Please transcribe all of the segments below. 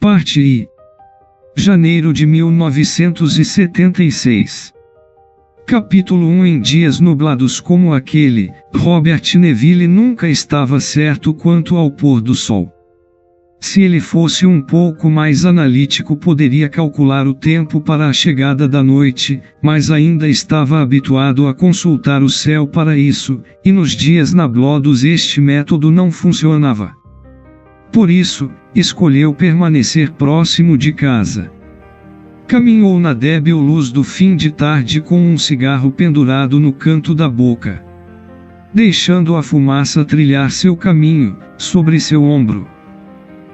Parte I. Janeiro de 1976. Capítulo 1. Em dias nublados como aquele, Robert Neville nunca estava certo quanto ao pôr do sol. Se ele fosse um pouco mais analítico, poderia calcular o tempo para a chegada da noite, mas ainda estava habituado a consultar o céu para isso, e nos dias nublados este método não funcionava. Por isso, escolheu permanecer próximo de casa. Caminhou na débil luz do fim de tarde com um cigarro pendurado no canto da boca, deixando a fumaça trilhar seu caminho, sobre seu ombro.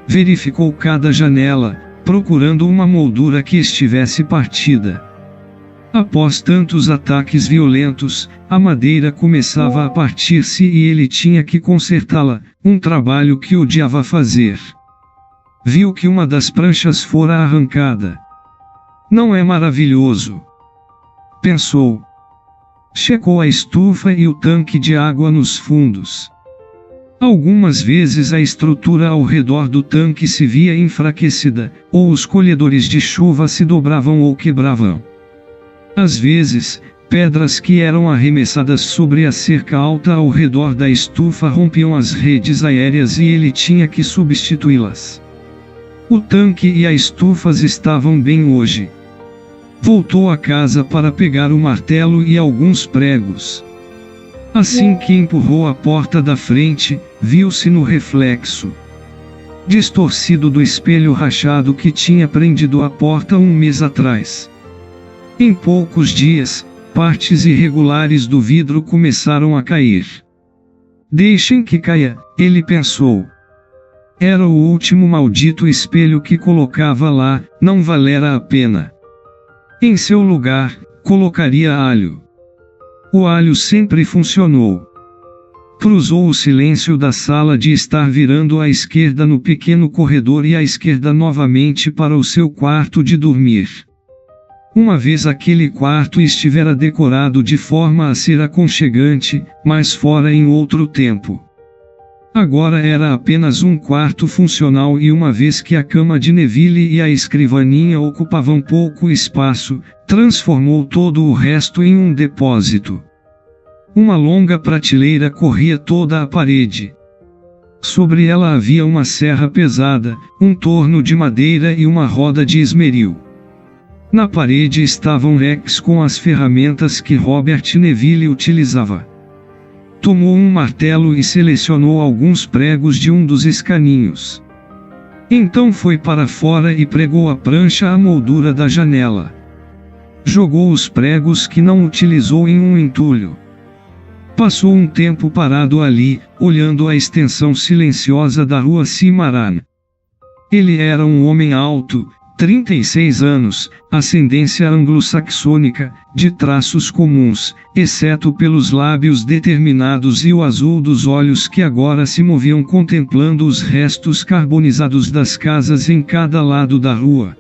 Verificou cada janela, procurando uma moldura que estivesse partida. Após tantos ataques violentos, a madeira começava a partir-se e ele tinha que consertá-la, um trabalho que odiava fazer. Viu que uma das pranchas fora arrancada. Não é maravilhoso? Pensou. Checou a estufa e o tanque de água nos fundos. Algumas vezes a estrutura ao redor do tanque se via enfraquecida, ou os colhedores de chuva se dobravam ou quebravam. Às vezes, pedras que eram arremessadas sobre a cerca alta ao redor da estufa rompiam as redes aéreas e ele tinha que substituí-las. O tanque e a estufa estavam bem hoje. Voltou a casa para pegar o martelo e alguns pregos. Assim que empurrou a porta da frente, viu-se no reflexo distorcido do espelho rachado que tinha prendido a porta um mês atrás. Em poucos dias, partes irregulares do vidro começaram a cair. Deixem que caia, ele pensou. Era o último maldito espelho que colocava lá, não valera a pena. Em seu lugar, colocaria alho. O alho sempre funcionou. Cruzou o silêncio da sala de estar virando à esquerda no pequeno corredor e à esquerda novamente para o seu quarto de dormir. Uma vez aquele quarto estivera decorado de forma a ser aconchegante, mas fora em outro tempo. Agora era apenas um quarto funcional e uma vez que a cama de Neville e a escrivaninha ocupavam pouco espaço, transformou todo o resto em um depósito. Uma longa prateleira corria toda a parede. Sobre ela havia uma serra pesada, um torno de madeira e uma roda de esmeril. Na parede estavam racks com as ferramentas que Robert Neville utilizava. Tomou um martelo e selecionou alguns pregos de um dos escaninhos. Então foi para fora e pregou a prancha à moldura da janela. Jogou os pregos que não utilizou em um entulho. Passou um tempo parado ali, olhando a extensão silenciosa da rua Cimarán. Ele era um homem alto, 36 anos, ascendência anglo-saxônica, de traços comuns, exceto pelos lábios determinados e o azul dos olhos que agora se moviam contemplando os restos carbonizados das casas em cada lado da rua.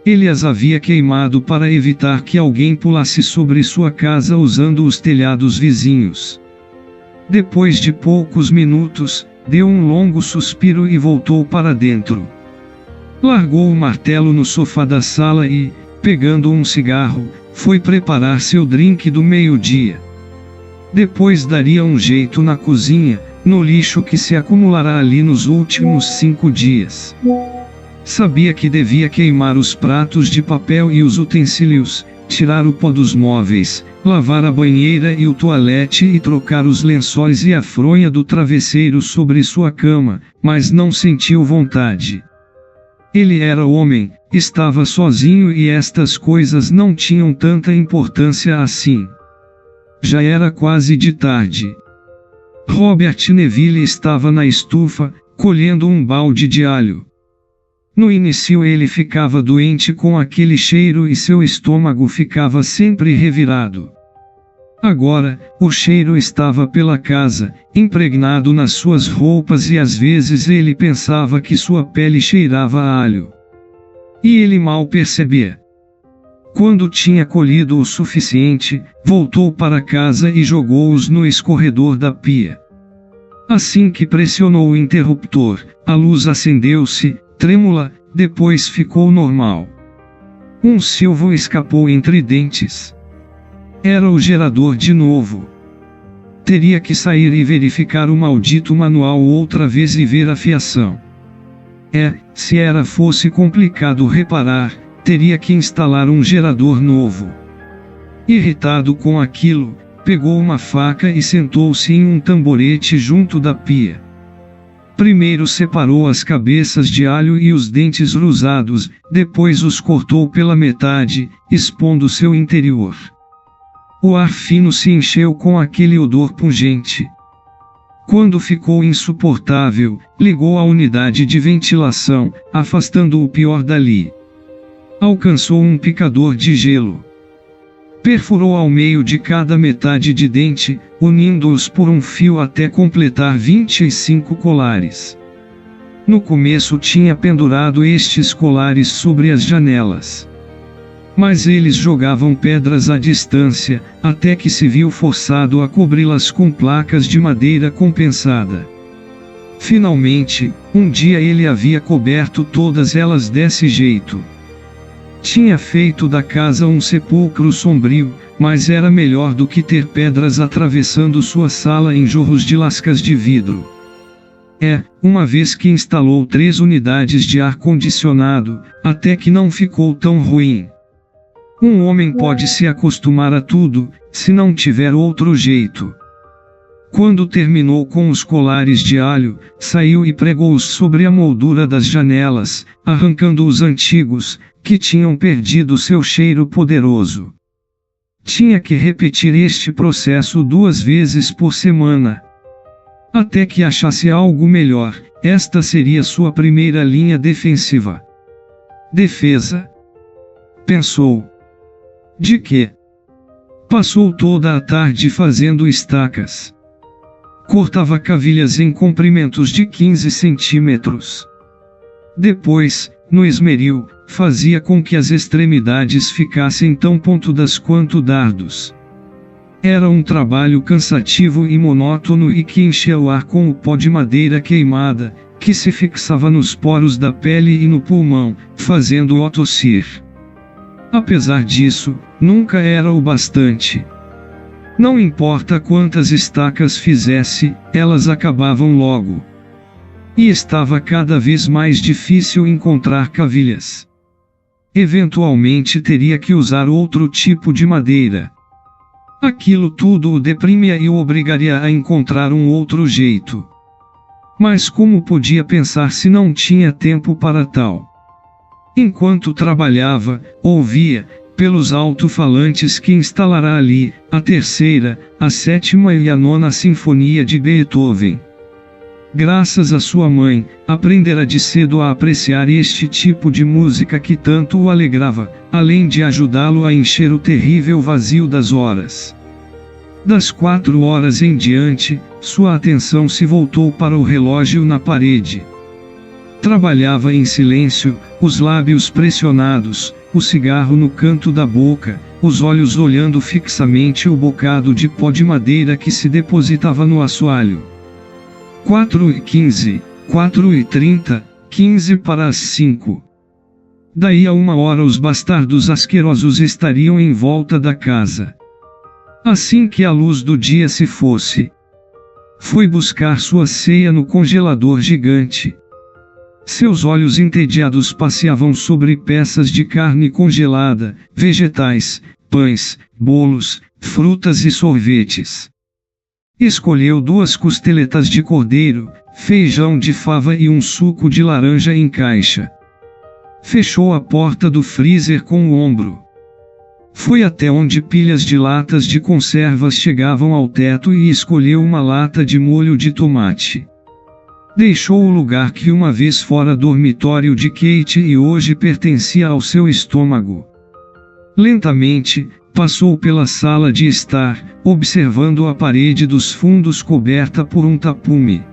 Ele as havia queimado para evitar que alguém pulasse sobre sua casa usando os telhados vizinhos. Depois de poucos minutos, deu um longo suspiro e voltou para dentro. Largou o martelo no sofá da sala e, pegando um cigarro, foi preparar seu drink do meio-dia. Depois daria um jeito na cozinha, no lixo que se acumulará ali nos últimos 5 dias. Sabia que devia queimar os pratos de papel e os utensílios, tirar o pó dos móveis, lavar a banheira e o toalete e trocar os lençóis e a fronha do travesseiro sobre sua cama, mas não sentiu vontade. Ele era homem, estava sozinho e estas coisas não tinham tanta importância assim. Já era quase de tarde. Robert Neville estava na estufa, colhendo um balde de alho. No início ele ficava doente com aquele cheiro e seu estômago ficava sempre revirado. Agora, o cheiro estava pela casa, impregnado nas suas roupas e às vezes ele pensava que sua pele cheirava a alho. E ele mal percebia. Quando tinha colhido o suficiente, voltou para casa e jogou-os no escorredor da pia. Assim que pressionou o interruptor, a luz acendeu-se, trêmula, depois ficou normal. Um silvo escapou entre dentes. Era o gerador de novo. Teria que sair e verificar o maldito manual outra vez e ver a fiação. Se fosse complicado reparar, teria que instalar um gerador novo. Irritado com aquilo, pegou uma faca e sentou-se em um tamborete junto da pia. Primeiro separou as cabeças de alho e os dentes usados, depois os cortou pela metade, expondo seu interior. O ar fino se encheu com aquele odor pungente. Quando ficou insuportável, ligou a unidade de ventilação, afastando o pior dali. Alcançou um picador de gelo. Perfurou ao meio de cada metade de dente, unindo-os por um fio até completar 25 colares. No começo tinha pendurado estes colares sobre as janelas. Mas eles jogavam pedras à distância, até que se viu forçado a cobri-las com placas de madeira compensada. Finalmente, um dia ele havia coberto todas elas desse jeito. Tinha feito da casa um sepulcro sombrio, mas era melhor do que ter pedras atravessando sua sala em jorros de lascas de vidro. Uma vez que instalou 3 unidades de ar-condicionado, até que não ficou tão ruim. Um homem pode se acostumar a tudo, se não tiver outro jeito. Quando terminou com os colares de alho, saiu e pregou-os sobre a moldura das janelas, arrancando os antigos, que tinham perdido seu cheiro poderoso. Tinha que repetir este processo 2 vezes por semana. Até que achasse algo melhor, esta seria sua primeira linha defensiva. Defesa? Pensou. De quê? Passou toda a tarde fazendo estacas. Cortava cavilhas em comprimentos de 15 centímetros. Depois, no esmeril, fazia com que as extremidades ficassem tão pontudas quanto dardos. Era um trabalho cansativo e monótono e que enchia o ar com o pó de madeira queimada, que se fixava nos poros da pele e no pulmão, fazendo-o tossir. Apesar disso, nunca era o bastante. Não importa quantas estacas fizesse, elas acabavam logo. E estava cada vez mais difícil encontrar cavilhas. Eventualmente teria que usar outro tipo de madeira. Aquilo tudo o deprimia e o obrigaria a encontrar um outro jeito. Mas como podia pensar se não tinha tempo para tal? Enquanto trabalhava, ouvia, pelos alto-falantes que instalará ali, a 3ª, a 7ª e a 9ª Sinfonia de Beethoven. Graças a sua mãe, aprendera de cedo a apreciar este tipo de música que tanto o alegrava, além de ajudá-lo a encher o terrível vazio das horas. Das 4 horas em diante, sua atenção se voltou para o relógio na parede. Trabalhava em silêncio, os lábios pressionados, o cigarro no canto da boca, os olhos olhando fixamente o bocado de pó de madeira que se depositava no assoalho. 4h15, 4h30, 15 para as 5. Daí a 1 hora os bastardos asquerosos estariam em volta da casa. Assim que a luz do dia se fosse, foi buscar sua ceia no congelador gigante. Seus olhos entediados passeavam sobre peças de carne congelada, vegetais, pães, bolos, frutas e sorvetes. Escolheu 2 costeletas de cordeiro, feijão de fava e um suco de laranja em caixa. Fechou a porta do freezer com o ombro. Foi até onde pilhas de latas de conservas chegavam ao teto e escolheu uma lata de molho de tomate. Deixou o lugar que uma vez fora dormitório de Kate e hoje pertencia ao seu estômago. Lentamente, passou pela sala de estar, observando a parede dos fundos coberta por um tapume.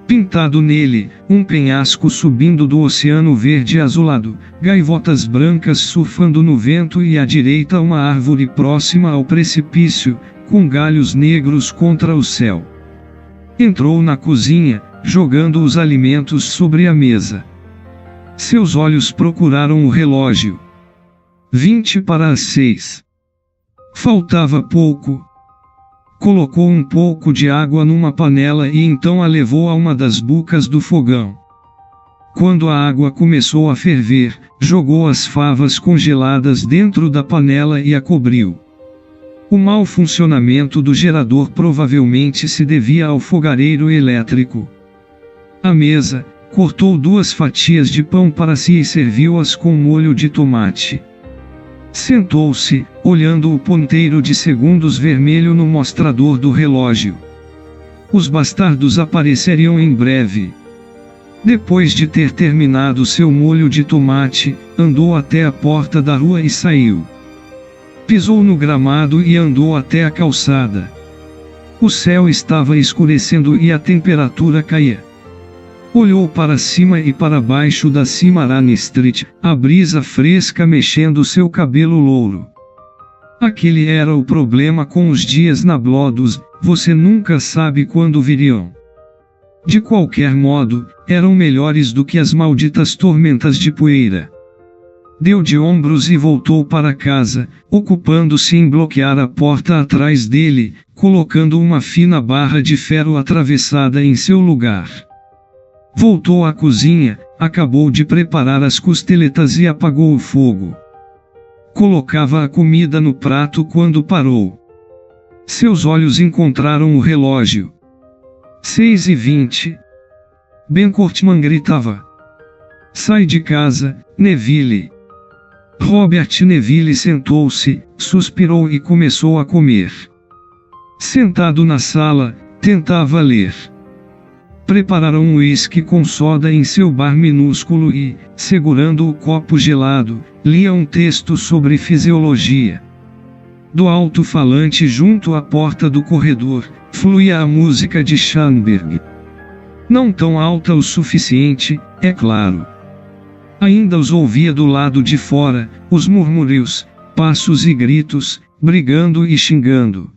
Pintado nele, um penhasco subindo do oceano verde azulado, gaivotas brancas surfando no vento e à direita uma árvore próxima ao precipício, com galhos negros contra o céu. Entrou na cozinha, jogando os alimentos sobre a mesa. Seus olhos procuraram o relógio. 5:20. Faltava pouco. Colocou um pouco de água numa panela e então a levou a uma das bucas do fogão. Quando a água começou a ferver, jogou as favas congeladas dentro da panela e a cobriu. O mau funcionamento do gerador provavelmente se devia ao fogareiro elétrico. À mesa, cortou 2 fatias de pão para si e serviu-as com molho de tomate. Sentou-se, olhando o ponteiro de segundos vermelho no mostrador do relógio. Os bastardos apareceriam em breve. Depois de ter terminado seu molho de tomate, andou até a porta da rua e saiu. Pisou no gramado e andou até a calçada. O céu estava escurecendo e a temperatura caía. Olhou para cima e para baixo da Cimarron Street, a brisa fresca mexendo seu cabelo louro. Aquele era o problema com os dias nublados, você nunca sabe quando viriam. De qualquer modo, eram melhores do que as malditas tormentas de poeira. Deu de ombros e voltou para casa, ocupando-se em bloquear a porta atrás dele, colocando uma fina barra de ferro atravessada em seu lugar. Voltou à cozinha, acabou de preparar as costeletas e apagou o fogo. Colocava a comida no prato quando parou. Seus olhos encontraram o relógio. 6:20. Ben Cortman gritava. Sai de casa, Neville. Robert Neville sentou-se, suspirou e começou a comer. Sentado na sala, tentava ler. Prepararam um uísque com soda em seu bar minúsculo e, segurando o copo gelado, lia um texto sobre fisiologia. Do alto-falante junto à porta do corredor, fluía a música de Schoenberg. Não tão alta o suficiente, é claro. Ainda os ouvia do lado de fora, os murmúrios, passos e gritos, brigando e xingando.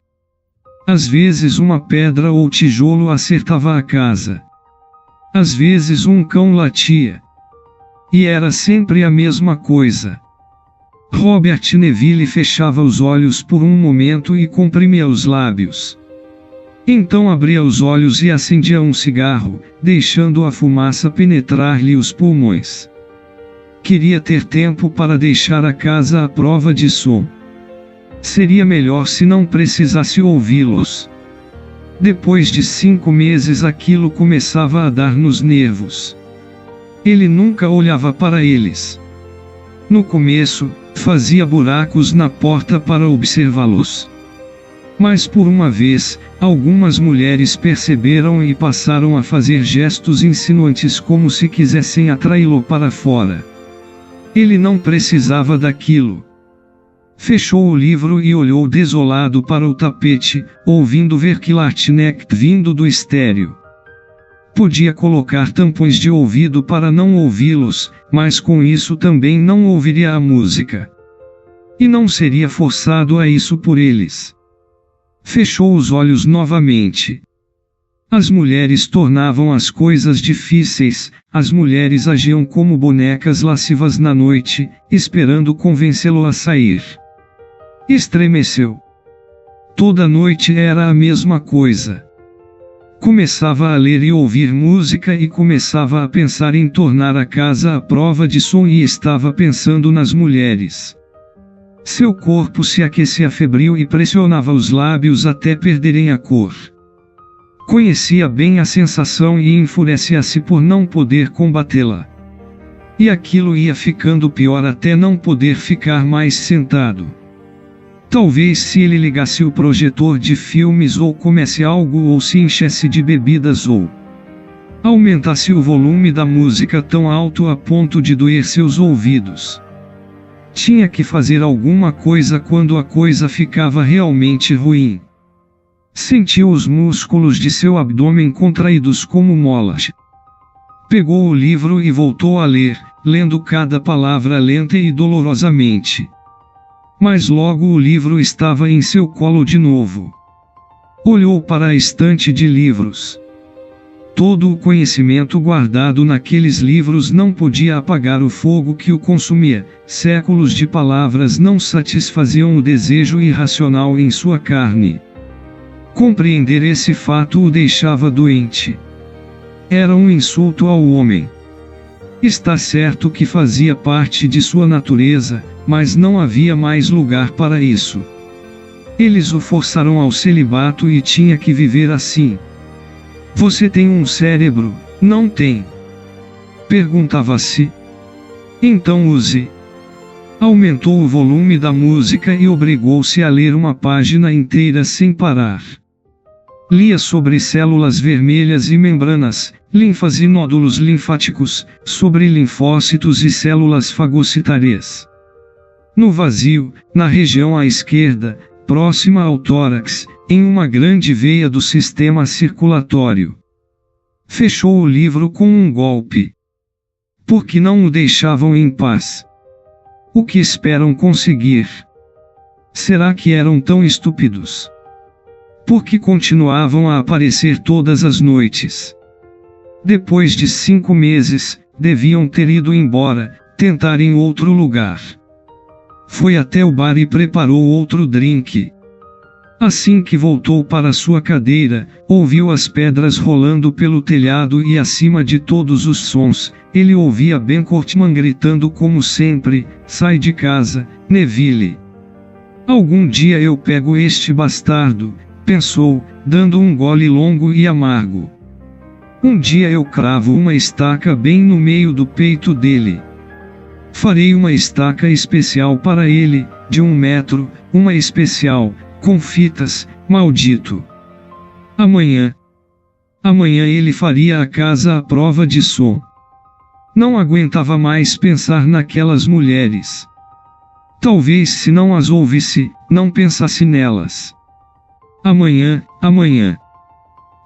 Às vezes uma pedra ou tijolo acertava a casa. Às vezes um cão latia. E era sempre a mesma coisa. Robert Neville fechava os olhos por um momento e comprimia os lábios. Então abria os olhos e acendia um cigarro, deixando a fumaça penetrar-lhe os pulmões. Queria ter tempo para deixar a casa à prova de som. Seria melhor se não precisasse ouvi-los. Depois de 5 meses aquilo começava a dar nos nervos. Ele nunca olhava para eles. No começo, fazia buracos na porta para observá-los. Mas por uma vez, algumas mulheres perceberam e passaram a fazer gestos insinuantes como se quisessem atraí-lo para fora. Ele não precisava daquilo. Fechou o livro e olhou desolado para o tapete, ouvindo Verklarknecht vindo do estéreo. Podia colocar tampões de ouvido para não ouvi-los, mas com isso também não ouviria a música. E não seria forçado a isso por eles. Fechou os olhos novamente. As mulheres tornavam as coisas difíceis, as mulheres agiam como bonecas lascivas na noite, esperando convencê-lo a sair. Estremeceu. Toda noite era a mesma coisa. Começava a ler e ouvir música e começava a pensar em tornar a casa à prova de som e estava pensando nas mulheres. Seu corpo se aquecia febril e pressionava os lábios até perderem a cor. Conhecia bem a sensação e enfurecia-se por não poder combatê-la. E aquilo ia ficando pior até não poder ficar mais sentado. Talvez se ele ligasse o projetor de filmes ou comesse algo ou se enchesse de bebidas ou aumentasse o volume da música tão alto a ponto de doer seus ouvidos. Tinha que fazer alguma coisa quando a coisa ficava realmente ruim. Sentiu os músculos de seu abdômen contraídos como molas. Pegou o livro e voltou a ler, lendo cada palavra lenta e dolorosamente. Mas logo o livro estava em seu colo de novo. Olhou para a estante de livros. Todo o conhecimento guardado naqueles livros não podia apagar o fogo que o consumia. Séculos de palavras não satisfaziam o desejo irracional em sua carne. Compreender esse fato o deixava doente. Era um insulto ao homem. Está certo que fazia parte de sua natureza, mas não havia mais lugar para isso. Eles o forçaram ao celibato e tinha que viver assim. Você tem um cérebro, não tem? Perguntava-se. Então use. Aumentou o volume da música e obrigou-se a ler uma página inteira sem parar. Lia sobre células vermelhas e membranas, linfas e nódulos linfáticos, sobre linfócitos e células fagocitárias. No vazio, na região à esquerda, próxima ao tórax, em uma grande veia do sistema circulatório. Fechou o livro com um golpe. Por que não o deixavam em paz? O que esperam conseguir? Será que eram tão estúpidos? Por que continuavam a aparecer todas as noites? Depois de 5 meses, deviam ter ido embora, tentar em outro lugar. Foi até o bar e preparou outro drink. Assim que voltou para sua cadeira, ouviu as pedras rolando pelo telhado e acima de todos os sons, ele ouvia Ben Cortman gritando como sempre: sai de casa, Neville. Algum dia eu pego este bastardo, pensou, dando um gole longo e amargo. Um dia eu cravo uma estaca bem no meio do peito dele. Farei uma estaca especial para ele, de 1 metro, uma especial, com fitas, maldito. Amanhã ele faria a casa à prova de som. Não aguentava mais pensar naquelas mulheres. Talvez se não as ouvisse, não pensasse nelas. Amanhã.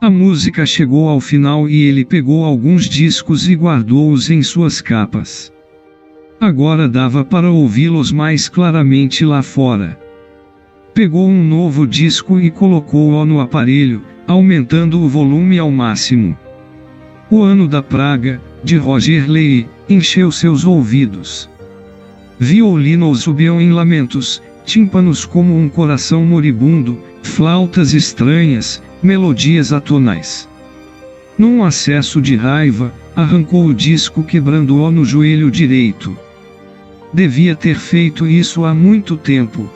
A música chegou ao final e ele pegou alguns discos e guardou-os em suas capas. Agora dava para ouvi-los mais claramente lá fora. Pegou um novo disco e colocou-o no aparelho, aumentando o volume ao máximo. O Ano da Praga, de Roger Leigh, encheu seus ouvidos. Violinos subiam em lamentos, tímpanos como um coração moribundo, flautas estranhas, melodias atonais. Num acesso de raiva, arrancou o disco quebrando-o no joelho direito. Devia ter feito isso há muito tempo.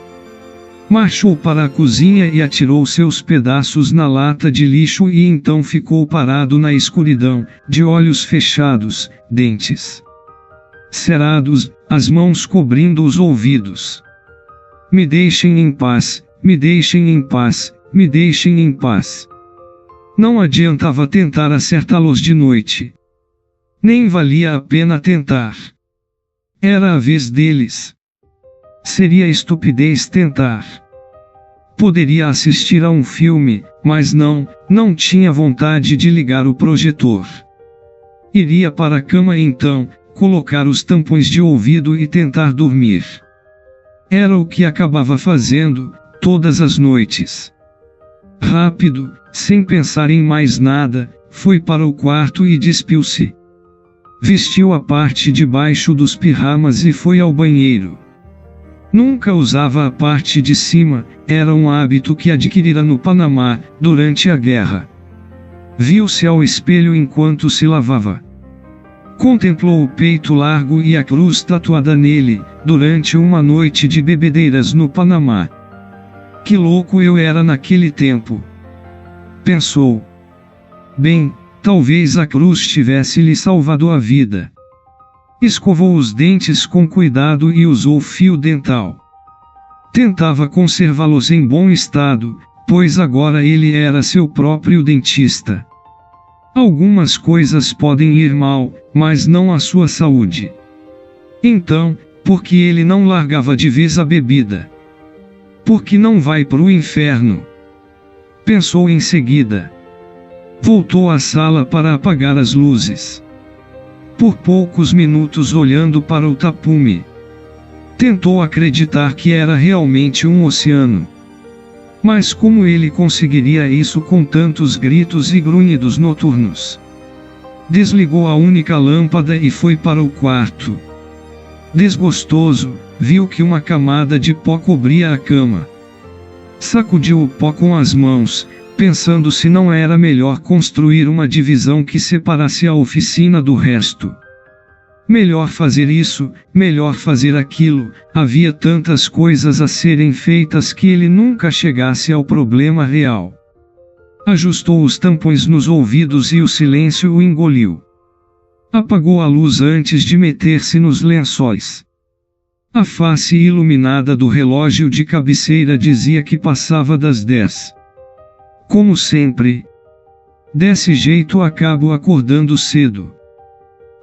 Marchou para a cozinha e atirou seus pedaços na lata de lixo e então ficou parado na escuridão, de olhos fechados, dentes cerrados, as mãos cobrindo os ouvidos. Me deixem em paz, me deixem em paz, me deixem em paz. Não adiantava tentar acertá-los de noite. Nem valia a pena tentar. Era a vez deles. Seria estupidez tentar. Poderia assistir a um filme, mas não tinha vontade de ligar o projetor. Iria para a cama então, colocar os tampões de ouvido e tentar dormir. Era o que acabava fazendo, todas as noites. Rápido, sem pensar em mais nada, foi para o quarto e despiu-se. Vestiu a parte de baixo dos pijamas e foi ao banheiro. Nunca usava a parte de cima, era um hábito que adquirira no Panamá, durante a guerra. Viu-se ao espelho enquanto se lavava. Contemplou o peito largo e a cruz tatuada nele, durante uma noite de bebedeiras no Panamá. Que louco eu era naquele tempo. Pensou. Bem, talvez a cruz tivesse lhe salvado a vida. Escovou os dentes com cuidado e usou fio dental. Tentava conservá-los em bom estado, pois agora ele era seu próprio dentista. Algumas coisas podem ir mal, mas não a sua saúde. Então, por que ele não largava de vez a bebida? Por que não vai pro inferno? Pensou em seguida. Voltou à sala para apagar as luzes. Por poucos minutos olhando para o tapume. Tentou acreditar que era realmente um oceano. Mas como ele conseguiria isso com tantos gritos e grunhidos noturnos? Desligou a única lâmpada e foi para o quarto. Desgostoso, viu que uma camada de pó cobria a cama. Sacudiu o pó com as mãos, pensando se não era melhor construir uma divisão que separasse a oficina do resto. Melhor fazer isso, melhor fazer aquilo, havia tantas coisas a serem feitas que ele nunca chegasse ao problema real. Ajustou os tampões nos ouvidos e o silêncio o engoliu. Apagou a luz antes de meter-se nos lençóis. A face iluminada do relógio de cabeceira dizia que passava das 10. Como sempre. Desse jeito acabo acordando cedo.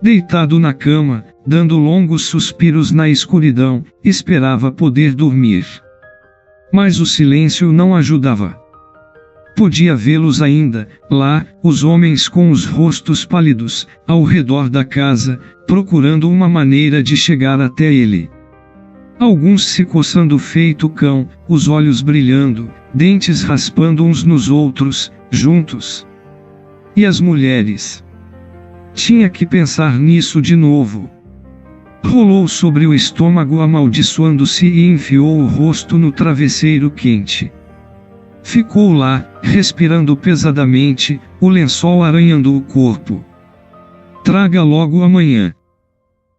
Deitado na cama, dando longos suspiros na escuridão, esperava poder dormir. Mas o silêncio não ajudava. Podia vê-los ainda, lá, os homens com os rostos pálidos, ao redor da casa, procurando uma maneira de chegar até ele. Alguns se coçando feito cão, os olhos brilhando, dentes raspando uns nos outros, juntos. E as mulheres? Tinha que pensar nisso de novo. Rolou sobre o estômago amaldiçoando-se e enfiou o rosto no travesseiro quente. Ficou lá, respirando pesadamente, o lençol arranhando o corpo. Traga logo amanhã.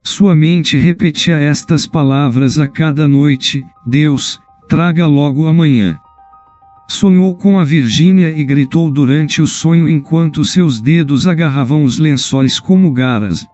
Sua mente repetia estas palavras a cada noite: Deus, traga logo amanhã. Sonhou com a Virgínia e gritou durante o sonho enquanto seus dedos agarravam os lençóis como garras: